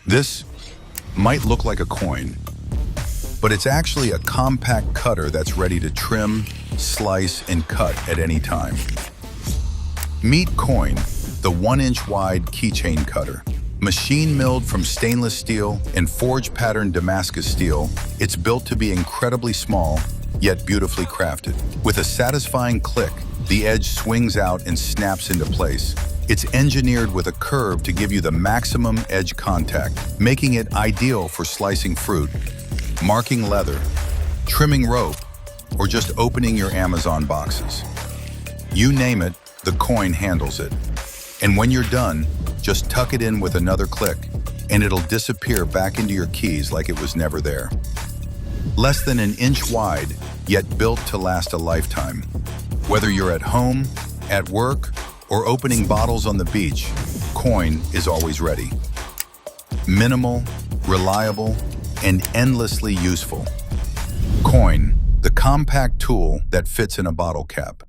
This might look like a coin, but it's actually a compact cutter that's ready to trim, slice, and cut at any time. Meet COiN, the 1-inch wide keychain cutter. Machine milled from stainless steel and forge patterned Damascus steel, it's built to be incredibly small, yet beautifully crafted. With a satisfying click, the edge swings out and snaps into place. It's engineered with a curve to give you the maximum edge contact, making it ideal for slicing fruit, marking leather, trimming rope, or just opening your Amazon boxes. You name it, the COiN handles it. And when you're done, just tuck it in with another click, and it'll disappear back into your keys like it was never there. Less than an inch wide, yet built to last a lifetime. Whether you're at home, at work, or opening bottles on the beach, COiN is always ready. Minimal, reliable, and endlessly useful. COiN, the compact tool that fits in a bottle cap.